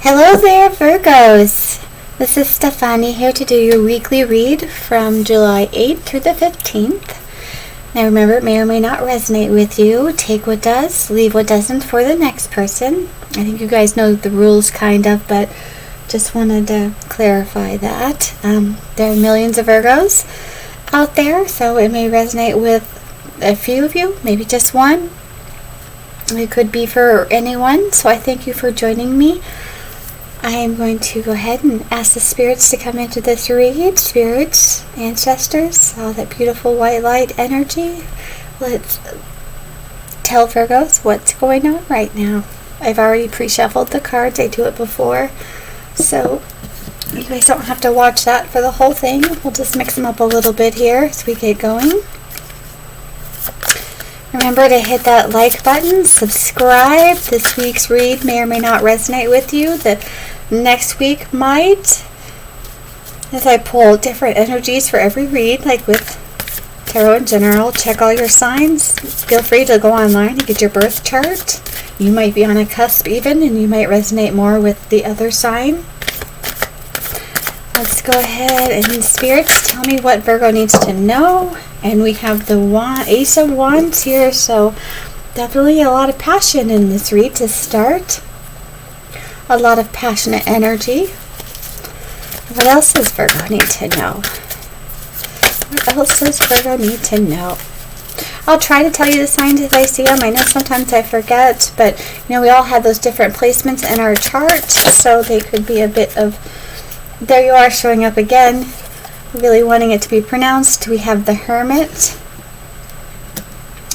Hello there, Virgos. This is Stefani here to do your weekly read from July 8th through the 15th. Now remember, it may or may not resonate with you. Take what does, leave what doesn't for the next person. I think you guys know the rules kind of, but just wanted to clarify that. There are millions of Virgos out there, so it may resonate with a few of you, maybe just one. It could be for anyone, so I thank you for joining me. I am going to go ahead and ask the spirits to come into this read. Spirits, ancestors, all that beautiful white light energy. Let's tell Virgos what's going on right now. I've already pre-shuffled the cards. I do it before. So you guys don't have to watch that for the whole thing. We'll just mix them up a little bit here as we get going. Remember to hit that like button, subscribe. This week's read may or may not resonate with you. The next week might, as I pull different energies for every read, like with tarot in general. Check all your signs. Feel free to go online and get your birth chart. You might be on a cusp even, and you might resonate more with the other sign. Let's go ahead and spirits, tell me what Virgo needs to know. And we have the Ace of Wands here, so definitely a lot of passion in this read to start. A lot of passionate energy. What else does Virgo need to know? What else does Virgo need to know? I'll try to tell you the signs as I see them. I know sometimes I forget, but we all have those different placements in our chart, so they could be a bit of, there you are showing up again. Really wanting it to be pronounced. We have the Hermit.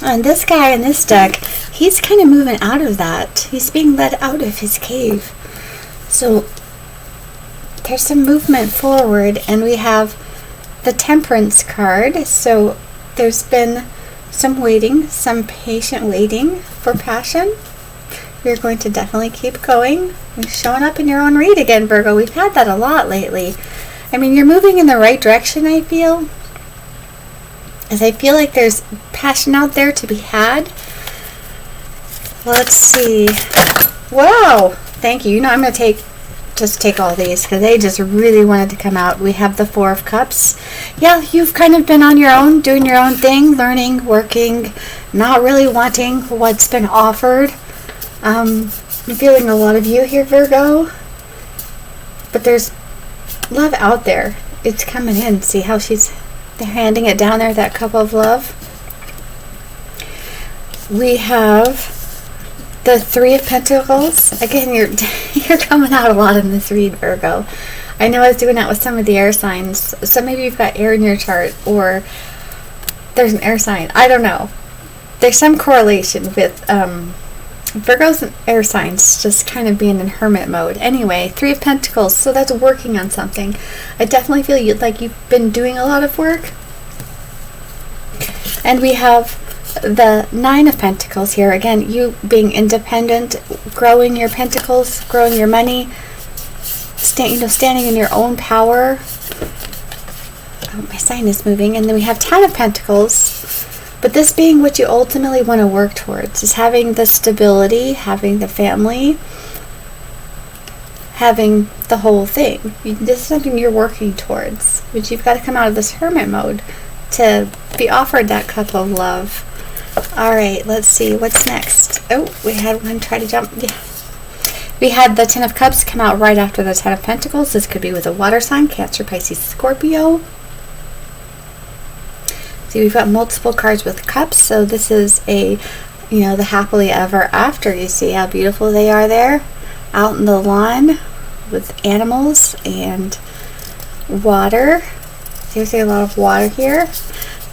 And this guy in this deck, he's kind of moving out of that. He's being led out of his cave. So there's some movement forward, and we have the Temperance card. So there's been some waiting, some patient waiting for passion. You're going to definitely keep going. You're showing up in your own read again, Virgo. We've had that a lot lately. I mean, you're moving in the right direction, I feel. As I feel like there's passion out there to be had. Let's see. Wow! Thank you. I'm going to take all these because they just really wanted to come out. We have the Four of Cups. Yeah, you've kind of been on your own, doing your own thing, learning, working, not really wanting what's been offered. I'm feeling a lot of you here, Virgo. But there's love out there. It's coming in. See how they're handing it down there, that cup of love. We have the Three of Pentacles. Again, you're coming out a lot in this read, Virgo. I know I was doing that with some of the air signs. So maybe you've got air in your chart, or there's an air sign. I don't know. There's some correlation with Virgos and air signs just kind of being in hermit mode. Anyway, Three of Pentacles, so that's working on something. I definitely feel like you've been doing a lot of work. And we have the Nine of Pentacles here. Again, you being independent, growing your pentacles, growing your money, standing in your own power. Oh, my sign is moving. And then we have Ten of Pentacles. But this being what you ultimately want to work towards is having the stability, having the family, having the whole thing. This is something you're working towards. But you've got to come out of this hermit mode to be offered that cup of love. Alright, let's see. What's next? Oh, we had one try to jump. Yeah. We had the Ten of Cups come out right after the Ten of Pentacles. This could be with a water sign, Cancer, Pisces, Scorpio. See, we've got multiple cards with cups, so this is the happily ever after. You see how beautiful they are there out in the lawn with animals and water. There's a lot of water here.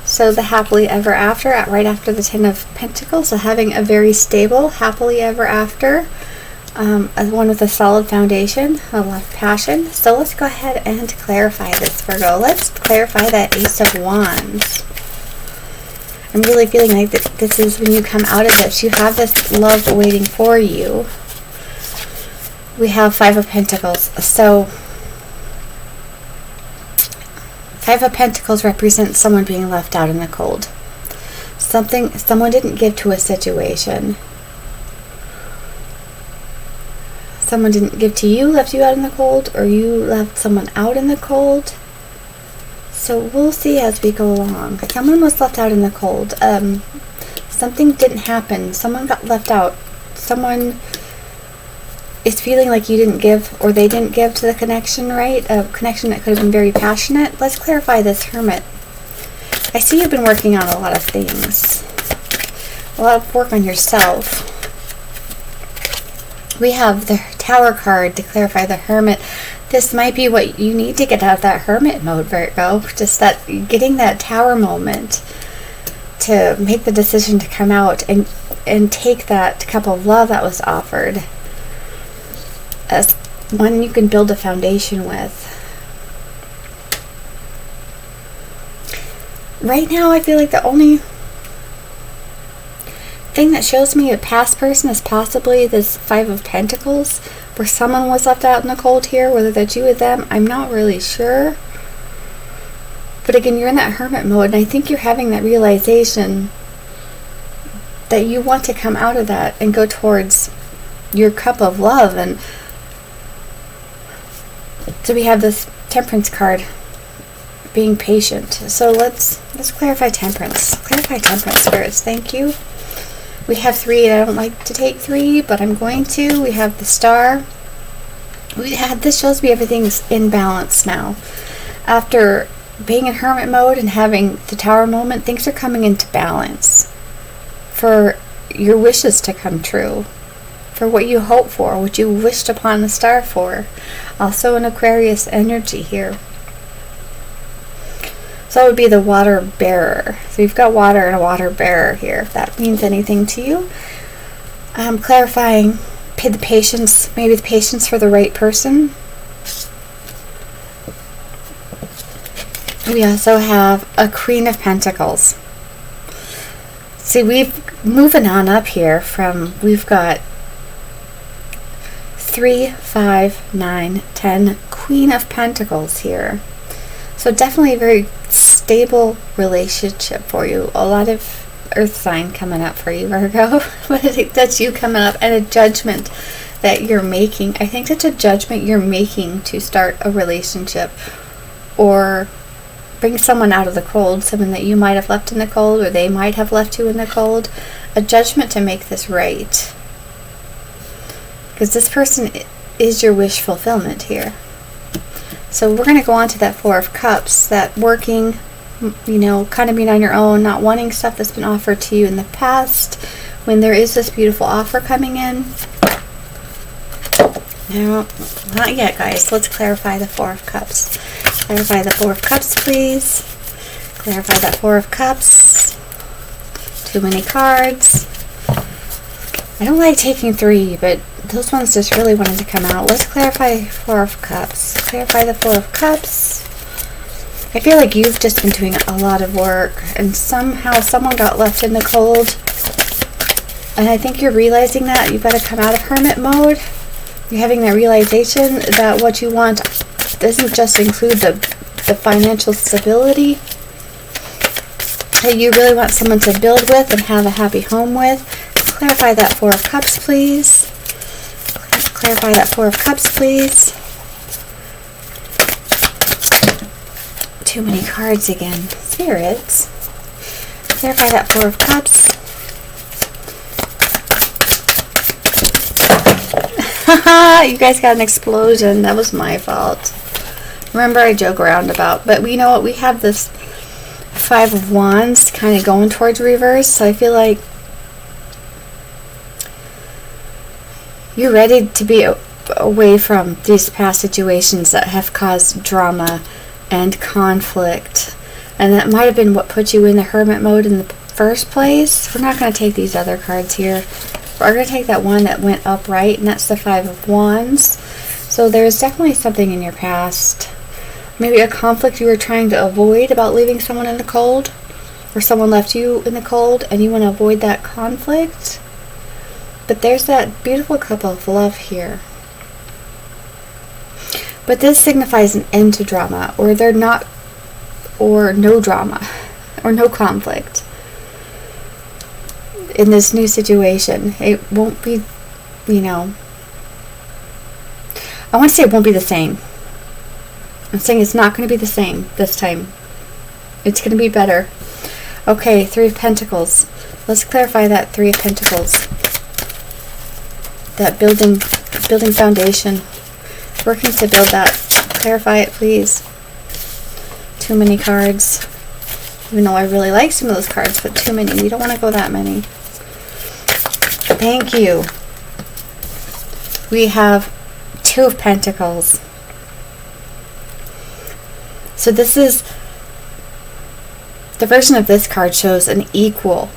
So the happily ever after, right after the Ten of Pentacles, so having a very stable happily ever after, one with a solid foundation, a lot of passion. So let's go ahead and clarify this, Virgo. Let's clarify that Ace of Wands. I'm really feeling like this is when you come out of this, you have this love waiting for you. We have Five of Pentacles. So Five of Pentacles represents someone being left out in the cold. Someone didn't give to a situation. someone didn't give to you, left you out in the cold, or you left someone out in the cold. So we'll see as we go along. Someone was left out in the cold. Something didn't happen. Someone got left out. Someone is feeling like you didn't give, or they didn't give to the connection, right? A connection that could have been very passionate. Let's clarify this Hermit. I see you've been working on a lot of things. A lot of work on yourself. We have the Tower card to clarify the Hermit. This might be what you need to get out of that Hermit mode, Virgo. Just that, getting that Tower moment to make the decision to come out and take that cup of love that was offered as one you can build a foundation with. Right now, I feel like the only thing that shows me a past person is possibly this Five of Pentacles, where someone was left out in the cold here, whether that's you or them, I'm not really sure. But again, you're in that Hermit mode, and I think you're having that realization that you want to come out of that and go towards your cup of love. And so we have this Temperance card, being patient. So let's clarify Temperance. Clarify Temperance, spirits. Thank you. We have 3, and I don't like to take 3, but I'm going to. We have the Star. This shows me everything's in balance now. After being in Hermit mode and having the Tower moment, things are coming into balance for your wishes to come true, for what you hope for, what you wished upon the Star for. Also an Aquarius energy here. So that would be the Water Bearer. So you've got water and a Water Bearer here, if that means anything to you. Clarifying the patience, maybe the patience for the right person. We also have a Queen of Pentacles. See, we've moving on up here from, we've got 3, 5, 9, 10, Queen of Pentacles here. So definitely a very stable relationship for you. A lot of earth sign coming up for you, Virgo. But I think that's you coming up, and a judgment that you're making. I think that's a judgment you're making to start a relationship or bring someone out of the cold, someone that you might have left in the cold, or they might have left you in the cold. A judgment to make this right. Because this person is your wish fulfillment here. So we're going to go on to that Four of Cups, that working, kind of being on your own, not wanting stuff that's been offered to you in the past, when there is this beautiful offer coming in. No, not yet, guys. Let's clarify the Four of Cups. Clarify the Four of Cups, please. Clarify that Four of Cups. Too many cards. I don't like taking 3, but those ones just really wanted to come out. Let's clarify Four of Cups. Clarify the Four of Cups. I feel like you've just been doing a lot of work, and somehow someone got left in the cold. And I think you're realizing that. You've got to come out of Hermit mode. You're having that realization that what you want doesn't just include the financial stability. That you really want someone to build with and have a happy home with. Clarify that Four of Cups, please. Clarify that Four of Cups, please. Too many cards again. Spirits. Clarify that Four of Cups. Haha, you guys got an explosion. That was my fault. Remember, I joke around about, but you know what? We have this Five of Wands kind of going towards reverse, so I feel like you're ready to be away from these past situations that have caused drama and conflict. And that might have been what put you in the Hermit mode in the first place. We're not going to take these other cards here. We're going to take that one that went upright, and that's the Five of Wands. So there's definitely something in your past. Maybe a conflict you were trying to avoid about leaving someone in the cold. Or someone left you in the cold, and you want to avoid that conflict. But there's that beautiful cup of love here. But this signifies an end to drama, or no drama, or no conflict in this new situation. It won't be, I want to say it won't be the same. I'm saying it's not going to be the same this time. It's going to be better. Okay, Three of Pentacles. Let's clarify that Three of Pentacles. That building foundation. Working to build that. Clarify it, please. Too many cards. Even though I really like some of those cards, but too many. We don't want to go that many. Thank you. We have Two of Pentacles. So this is, the version of this card shows an equal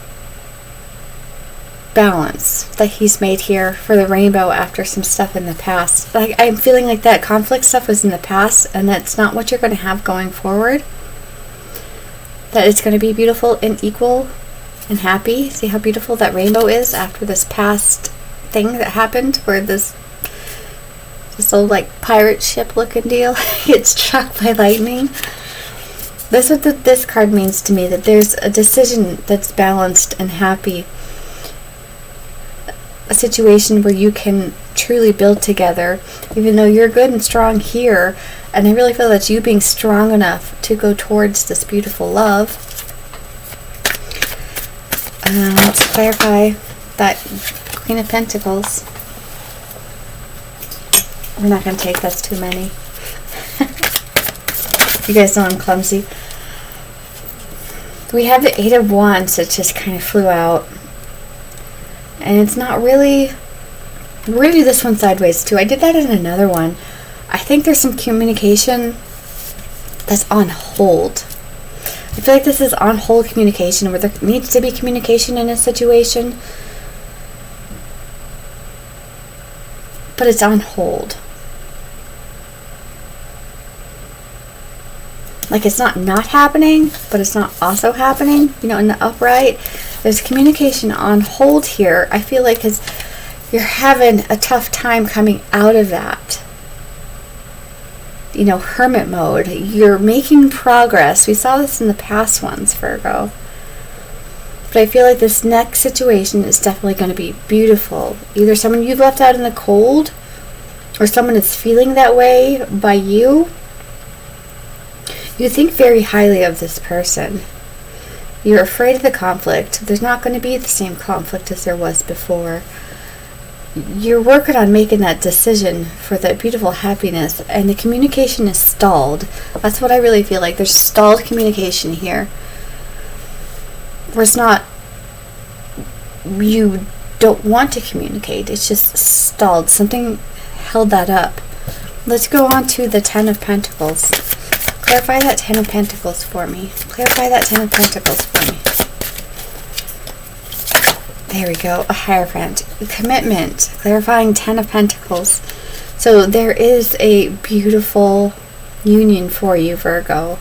balance that he's made here for the rainbow after some stuff in the past. Like, I'm feeling like that conflict stuff was in the past, and that's not what you're going to have going forward. That it's going to be beautiful and equal and happy. See how beautiful that rainbow is after this past thing that happened where this old like pirate ship looking deal gets struck by lightning. That's what this card means to me, that there's a decision that's balanced and happy. A situation where you can truly build together, even though you're good and strong here. And I really feel that's you being strong enough to go towards this beautiful love. Let's clarify that Queen of Pentacles. We're not going to take, that's too many. You guys know I'm clumsy. We have the Eight of Wands that just kind of flew out. And it's not really... We're going to do this one sideways too. I did that in another one. I think there's some communication that's on hold. I feel like this is on hold communication where there needs to be communication in a situation. But it's on hold. Like, it's not happening, but it's not also happening. You know, in the upright, there's communication on hold here. I feel like because you're having a tough time coming out of that. You know, hermit mode. You're making progress. We saw this in the past ones, Virgo. But I feel like this next situation is definitely going to be beautiful. Either someone you've left out in the cold, or someone is feeling that way by you. You think very highly of this person. You're afraid of the conflict. There's not going to be the same conflict as there was before. You're working on making that decision for that beautiful happiness, and the communication is stalled. That's what I really feel like. There's stalled communication here. Where it's not you don't want to communicate. It's just stalled. Something held that up. Let's go on to the Ten of Pentacles. Clarify that Ten of Pentacles for me. Clarify that Ten of Pentacles for me. There we go. A Hierophant. Commitment. Clarifying Ten of Pentacles. So there is a beautiful union for you, Virgo.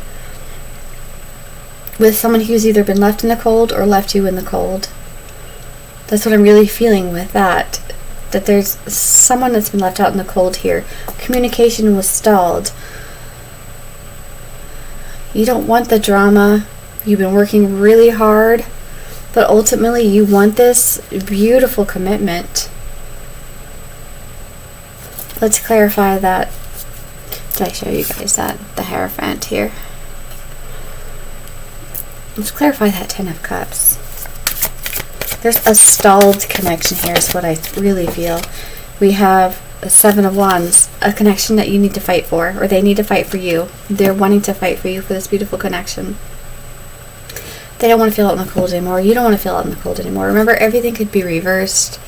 With someone who's either been left in the cold or left you in the cold. That's what I'm really feeling with that. That there's someone that's been left out in the cold here. Communication was stalled. You don't want the drama. You've been working really hard. But ultimately you want this beautiful commitment. Let's clarify that. Did I show you guys that? The Hierophant here. Let's clarify that Ten of Cups. There's a stalled connection here is what I really feel. We have a Seven of Wands, a connection that you need to fight for, or they need to fight for you. They're wanting to fight for you for this beautiful connection. They don't want to feel out in the cold anymore. You don't want to feel out in the cold anymore. Remember, everything could be reversed.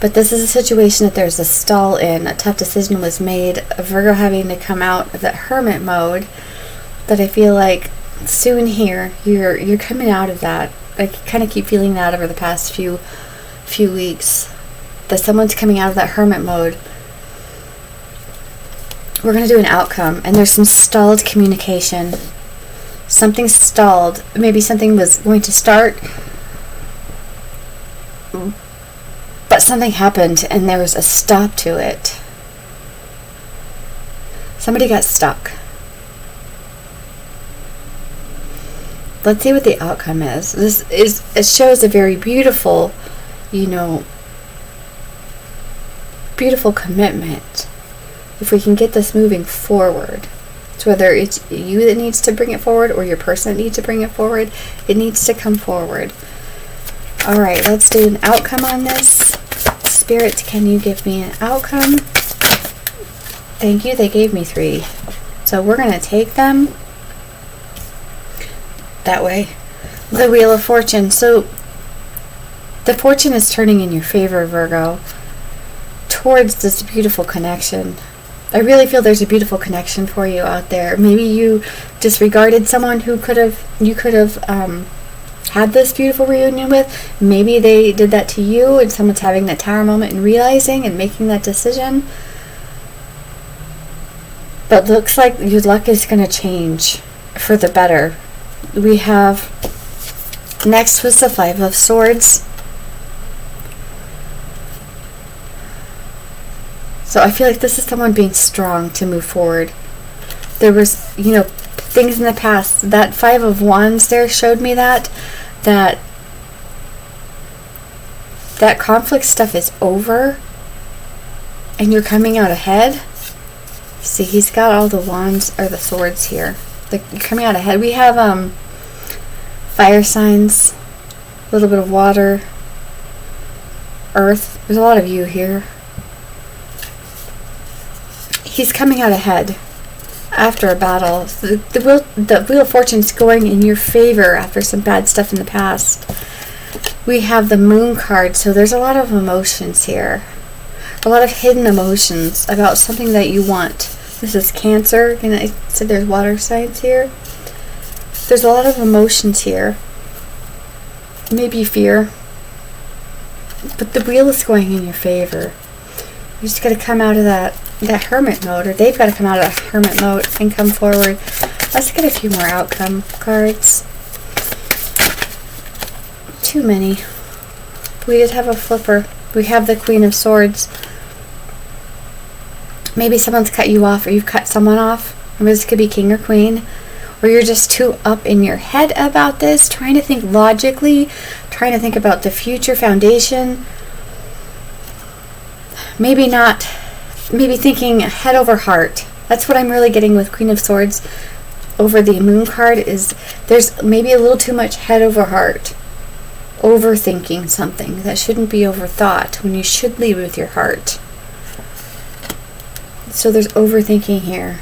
But this is a situation that there's a stall in. A tough decision was made. A Virgo having to come out of that hermit mode. That I feel like soon here, you're coming out of that. I kind of keep feeling that over the past few weeks. That someone's coming out of that hermit mode. We're going to do an outcome. And there's some stalled communication. Something stalled. Maybe something was going to start, but something happened and there was a stop to it. Somebody got stuck. Let's see what the outcome is. It shows a very beautiful, beautiful commitment. if we can get this moving forward. So whether it's you that needs to bring it forward or your person that needs to bring it forward, it needs to come forward. All right, let's do an outcome on this. Spirit, can you give me an outcome? Thank you. They gave me 3. So we're going to take them that way. The Wheel of Fortune. So the fortune is turning in your favor, Virgo, towards this beautiful connection. I really feel there's a beautiful connection for you out there. Maybe you disregarded someone who you could have had this beautiful reunion with. Maybe they did that to you and someone's having that Tower moment and realizing and making that decision. But looks like your luck is going to change for the better. We have, next was the 5 of Swords. So I feel like this is someone being strong to move forward. There was, things in the past. That 5 of Wands there showed me that conflict stuff is over and you're coming out ahead. See, he's got all the wands or the swords here. You're coming out ahead. We have fire signs, a little bit of water, earth. There's a lot of you here. He's coming out ahead after a battle. The Wheel of Fortune's going in your favor after some bad stuff in the past. We have the Moon card, so there's a lot of emotions here. A lot of hidden emotions about something that you want. This is Cancer, and I said there's water signs here. There's a lot of emotions here. Maybe fear. But the wheel is going in your favor. You just got to come out of that hermit mode, or they've got to come out of hermit mode and come forward. Let's get a few more outcome cards. Too many. We did have a flipper. We have the Queen of Swords. Maybe someone's cut you off, or you've cut someone off. Or this could be king or queen. Or you're just too up in your head about this, trying to think logically, trying to think about the future foundation. Maybe not. Maybe thinking head over heart. That's what I'm really getting with Queen of Swords over the Moon card, is there's maybe a little too much head over heart. Overthinking something that shouldn't be overthought when you should lead with your heart. So there's overthinking here.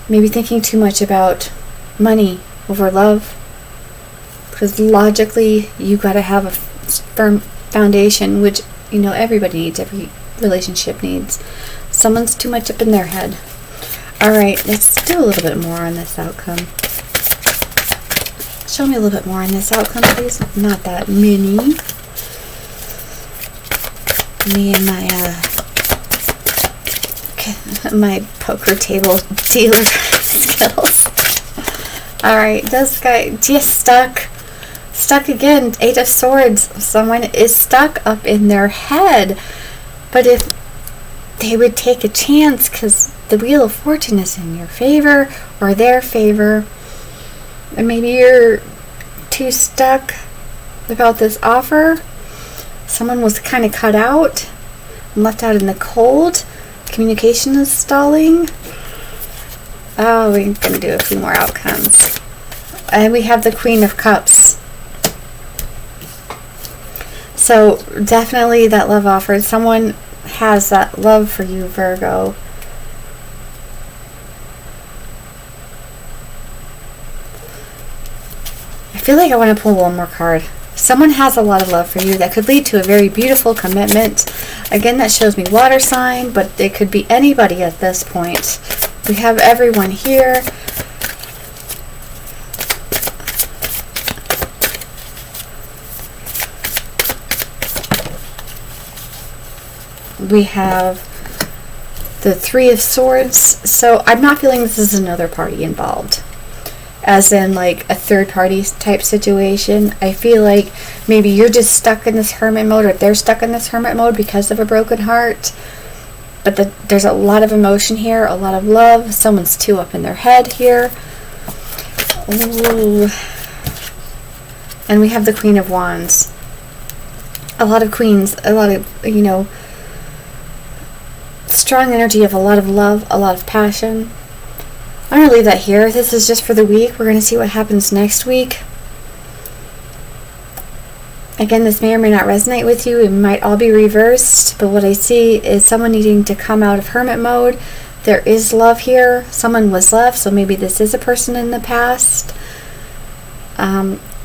Maybe thinking too much about money over love. Because logically, you got to have a firm foundation, which, everybody needs, every relationship needs. Someone's too much up in their head. Alright, let's do a little bit more on this outcome. Show me a little bit more on this outcome, please. Not that many. Me and my poker table dealer skills. Alright, this guy just stuck again. 8 of Swords. Someone is stuck up in their head. But if they would take a chance, because the Wheel of Fortune is in your favor or their favor, and maybe you're too stuck about this offer. Someone was kind of cut out and left out in the cold. Communication is stalling. Oh, we're going to do a few more outcomes. And we have the Queen of Cups. So definitely that love offer. Someone has that love for you, Virgo. I feel like I want to pull one more card. Someone has a lot of love for you that could lead to a very beautiful commitment. Again, that shows me water sign, but it could be anybody at this point. We have everyone here. We have the 3 of Swords. So I'm not feeling this is another party involved, as in like a third party type situation. I feel like maybe you're just stuck in this hermit mode, or they're stuck in this hermit mode because of a broken heart. But there's a lot of emotion here, a lot of love. Someone's too up in their head here. Ooh. And we have the Queen of Wands. A lot of queens, a lot of, strong energy of a lot of love, a lot of passion. I'm going to leave that here. This is just for the week. We're going to see what happens next week. Again, this may or may not resonate with you. It might all be reversed, but what I see is someone needing to come out of hermit mode. There is love here. Someone was left, so maybe this is a person in the past.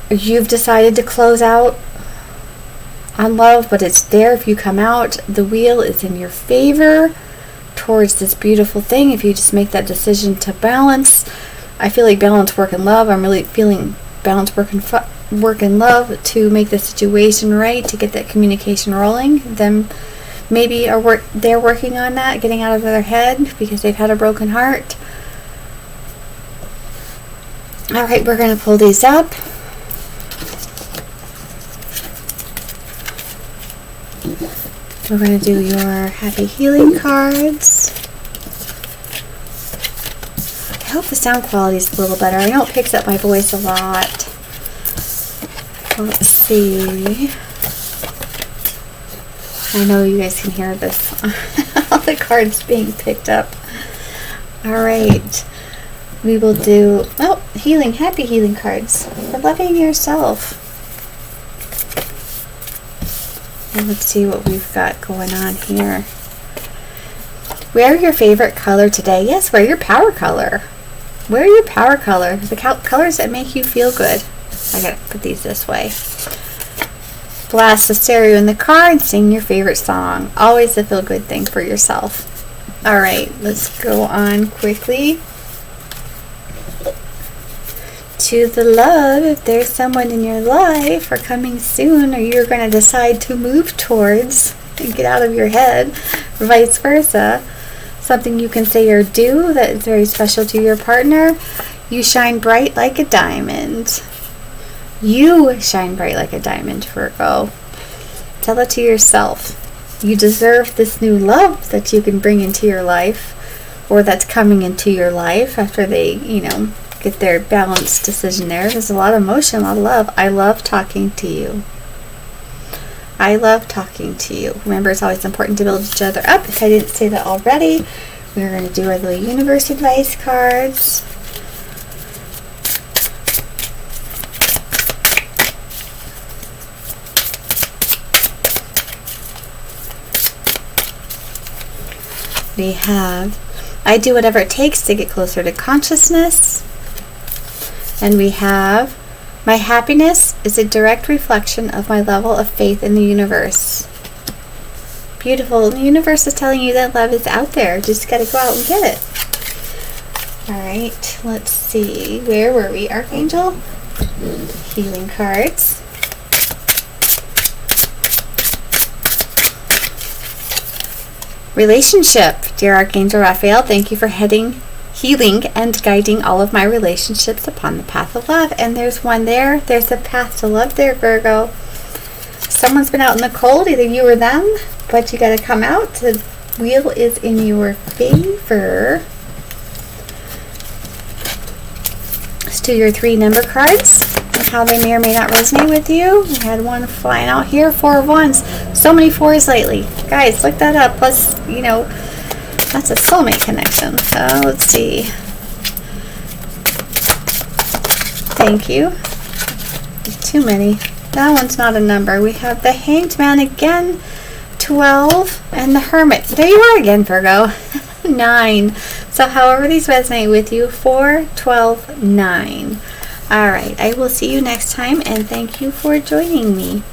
You've decided to close out on love, but it's there if you come out. The wheel is in your favor towards this beautiful thing if you just make that decision to balance. I feel like balance, work, and love. I'm really feeling balance, work, and love to make the situation right, to get that communication rolling. Them maybe they're working on that, getting out of their head because they've had a broken heart. All right, we're going to pull these up. We're going to do your happy healing cards. I hope the sound quality is a little better. I know it picks up my voice a lot. Let's see. I know you guys can hear this. All the cards being picked up. All right. We will do, happy healing cards for loving yourself. And let's see what we've got going on here. Wear your favorite color today. Yes, wear your power color. Wear your power color. The colors that make you feel good. I gotta put these this way. Blast the stereo in the car and sing your favorite song. Always a feel-good thing for yourself. All right, let's go on quickly to the love. If there's someone in your life or coming soon, or you're going to decide to move towards and get out of your head, or vice versa, something you can say or do that is very special to your partner. You shine bright like a diamond. You shine bright like a diamond, Virgo. Tell it to yourself. You deserve this new love that you can bring into your life, or that's coming into your life after they, get their balanced decision there. There's a lot of emotion, a lot of love. I love talking to you. I love talking to you. Remember, it's always important to build each other up. If I didn't say that already, we're going to do our little universe advice cards. We have, I do whatever it takes to get closer to consciousness. And we have, my happiness is a direct reflection of my level of faith in the universe. Beautiful. The universe is telling you that love is out there. Just got to go out and get it. All right. Let's see. Where were we? Archangel? Healing cards. Relationship. Dear Archangel Raphael, thank you for healing and guiding all of my relationships upon the path of love. And there's one there. There's a path to love there, Virgo. Someone's been out in the cold, either you or them, but you got to come out. The wheel is in your favor. Let's do your 3 number cards and how they may or may not resonate with you. We had one flying out here, 4 of Wands. So many 4s lately. Guys, look that up. Plus, that's a soulmate connection. So let's see. Thank you. Too many. That one's not a number. We have the Hanged Man again, 12, and the Hermit. There you are again, Virgo. 9. So however these resonate with you, 4, 12, 9. All right. I will see you next time, and thank you for joining me.